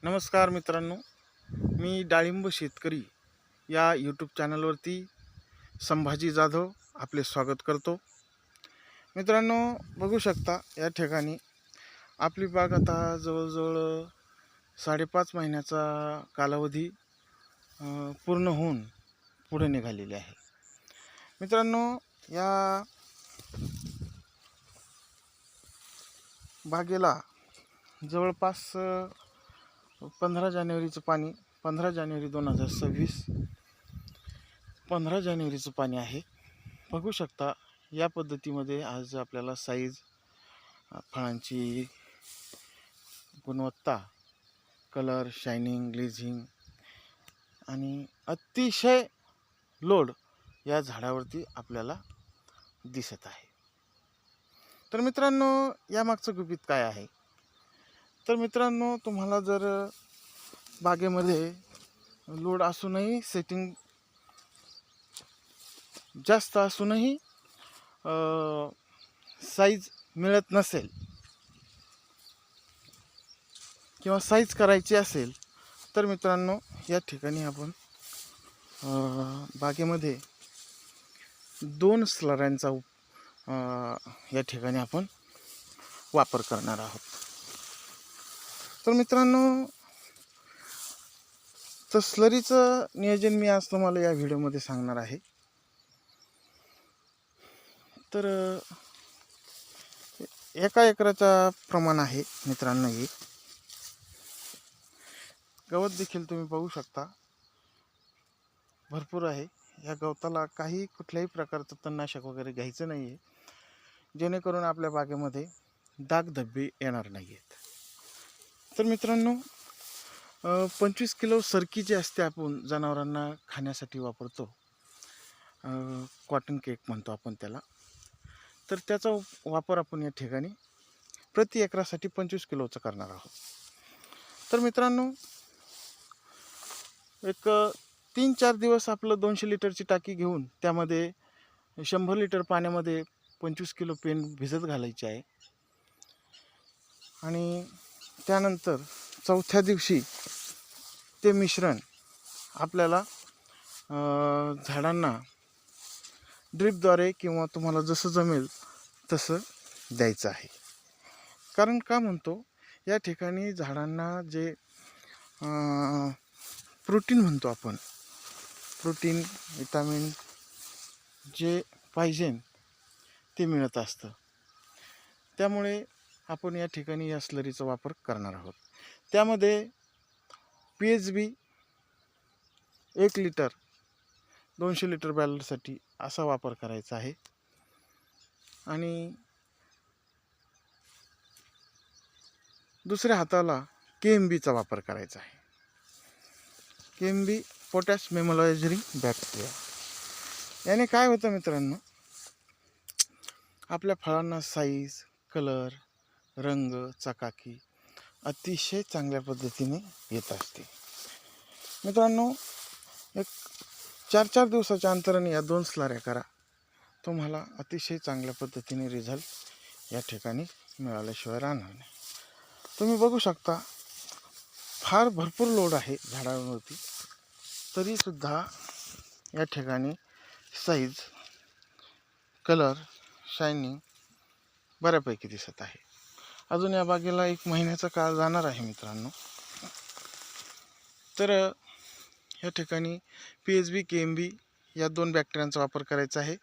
नमस्कार मित्रांनो, मी डाळिंब शेतकरी या यूट्यूब चॅनलवरती संभाजी जाधव आपले स्वागत करतो. मित्रांनो, बघू शकता या ठिकाणी आपली बाग आता जवळजवळ 5.5 महिन्याचा कालावधी पूर्ण होऊन पुढे निघालेली आहे. मित्रांनो, या बागेला जवळपास 15 जानेवारीचं पाणी 15 जानेवारी 2026 15 जानेवारीचं पाणी आहे. बघू शकता या पद्धतीमध्ये आज आपल्याला साईज, फळांची गुणवत्ता, कलर, शायनिंग, ग्लेझिंग आणि अतिशय लोड या झाडावरती आपल्याला दिसत आहे. तर मित्रांनो, यामागचं गुपित काय आहे? तर मित्रांनो, तुम्हाला जर बागेमध्ये लोड असूनही, सेटिंग जास्त असूनही साईज मिळत नसेल किंवा साईज करायची असेल तर मित्रांनो, या ठिकाणी आपण बागेमध्ये 2 स्लऱ्यांचा या ठिकाणी आपण वापर करणार आहोत. तर मित्रांनो, तर स्लरीचं नियोजन मी आज तुम्हाला या व्हिडिओमध्ये सांगणार आहे. तर 1 एकराचा प्रमाण आहे मित्रांनो. हे गवत देखील तुम्ही बघू शकता, भरपूर आहे. या गवताला कुठल्याही प्रकारचं तणनाशक वगैरे घ्यायचं नाही आहे, जेणेकरून आपल्या बागेमध्ये डाग धब्बे येणार नाही आहेत. तर मित्रांनो, 25 किलो सरकी जी असते आपण जनावरांना खाण्यासाठी वापरतो, कॉटन केक म्हणतो आपण त्याला. तर त्याचा वापर आपण या ठिकाणी प्रति एकरासाठी 25 किलोचा करणार आहोत. तर मित्रांनो, एक 3-4 दिवस आपलं 200 लिटरची टाकी घेऊन त्यामध्ये 100 लिटर पाण्यामध्ये 25 किलो पेंड भिजत घालायची आहे. आणि त्यानंतर 4थ्या दिवशी ते मिश्रण आपल्याला झाडांना ड्रिपद्वारे किंवा तुम्हाला जसं जमेल तसं द्यायचं आहे. कारण का म्हणतो, या ठिकाणी झाडांना जे प्रोटीन म्हणतो आपण, प्रोटीन, विटॅमिन जे पाहिजे ते मिळत असतं. त्यामुळे आपण या ठिकाणी या स्लरीचा वापर करणार आहोत. त्यामध्ये PHB 1 लिटर 200 लिटर बॅलरसाठी असा वापर करायचा आहे. आणि दुसऱ्या हाताला KMBचा वापर करायचा आहे. KMB potash mobilizing bacteria. याने काय होतं मित्रांनो, आपल्या फळांना साईज, कलर, रंग, चकाकी अतिशय चांगल्या पद्धतीने येत असते. मित्रांनो, एक 4-4 दिवसाच्या अंतराने या 2 स्लऱ्या करा. तुम्हाला अतिशय चांगल्या पद्धतीने रिझल्ट या ठिकाणी मिळाल्याशिवाय राहणार नाही. तुम्ही बघू शकता, फार भरपूर लोड आहे झाडांवरती, तरीसुद्धा या ठिकाणी साईज, कलर, शायनिंग बऱ्यापैकी दिसत आहे. अजून या बागेला 1 महिन्याचा काळ जाणार आहे मित्रांनो. तर या ठिकाणी PHB, KMB या 2 बॅक्टेरियांचा वापर करायचा आहे.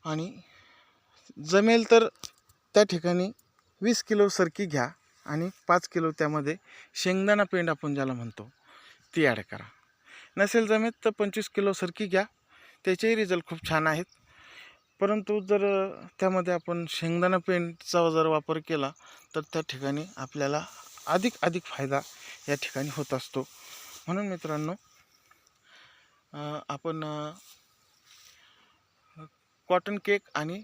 आणि जमेल तर त्या ठिकाणी 20 किलो सरकी घ्या आणि 5 किलो त्यामध्ये शेंगदाणा पेंड आपण ज्याला म्हणतो ती ॲड करा. नसेल जमेल तर 25 किलो सरकी घ्या, त्याचेही रिझल्ट खूप छान आहेत. परंतु जर त्यामध्ये आपण शेंगदाणा पेंडचा जर वापर केला तर त्या ठिकाणी आपल्याला अधिक फायदा या ठिकाणी होत असतो. म्हणून मित्रांनो, आपण कॉटन केक आणि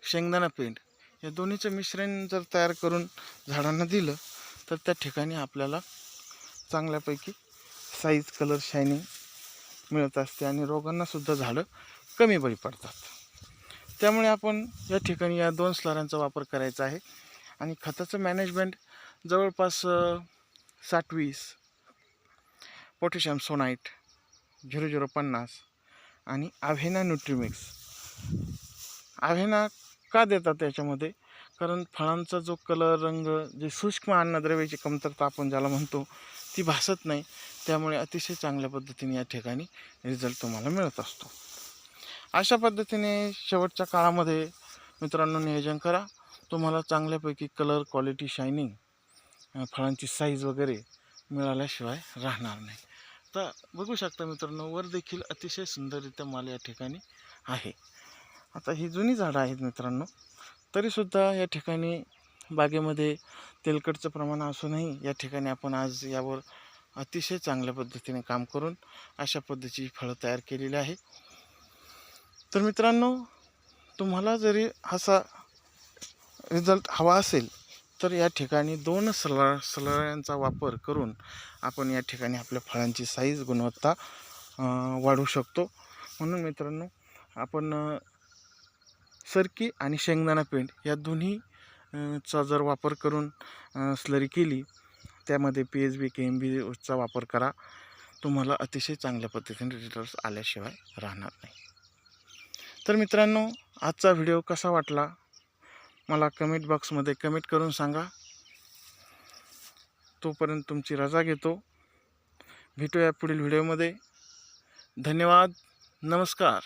शेंगदाणा पेंड या दोन्हीचं मिश्रण जर तयार करून झाडांना दिलं तर त्या ठिकाणी आपल्याला चांगल्यापैकी साईज, कलर, शायनिंग मिळत असते आणि रोगांनासुद्धा झाडं कमी बळी पडतात. त्यामुळे आपण या ठिकाणी या 2 स्लऱ्यांचा वापर करायचा आहे. आणि खताचं मॅनेजमेंट जवळपास 60-20 पोटॅशियम सोनाईट 0050 आणि आव्हेना न्यूट्रीमिक्स. आव्हेना का देतात त्याच्यामध्ये? कारण फळांचा जो कलर, रंग, जे सूक्ष्म अन्नद्रव्याची कमतरता आपण ज्याला म्हणतो ती भासत नाही. त्यामुळे अतिशय चांगल्या पद्धतीने या ठिकाणी रिझल्ट तुम्हाला मिळत असतो. अशा पद्धतीने शेवटच्या काळामध्ये मित्रांनो नियोजन करा. तुम्हाला चांगल्यापैकी कलर, क्वालिटी, शायनिंग, फळांची साईज वगैरे मिळाल्याशिवाय राहणार नाही. तर बघू शकता मित्रांनो, वर देखील अतिशय सुंदररित्या माल या ठिकाणी आहे. आता ही जुनी झाडं आहेत मित्रांनो, तरीसुद्धा या ठिकाणी बागेमध्ये तेलकटचं प्रमाण असूनही या ठिकाणी आपण आज यावर अतिशय चांगल्या पद्धतीने काम करून अशा पद्धतीची फळं तयार केलेली आहे. तर मित्रांनो, तुम्हाला जरी असा रिझल्ट हवा असेल तर या ठिकाणी 2 सलऱ्यांचा वापर करून आपण या ठिकाणी आपल्या फळांची साईज, गुणवत्ता वाढवू शकतो. म्हणून मित्रांनो, आपण सरकी आणि शेंगदाणा पेंड या दोन्ही चा जर वापर करून स्लरी केली, त्यामध्ये PSB, KMB चा वापर करा. तुम्हाला अतिशय चांगल्या पद्धतीने रिझल्ट आल्याशिवाय राहणार नाही. तर मित्रांनो, आजचा व्हिडिओ कसा वाटला मला कमेंट बॉक्समध्ये कमेंट करून सांगा. तोपर्यंत तुमची रजा घेतो. भेटूया पुढील व्हिडिओमध्ये. धन्यवाद. नमस्कार.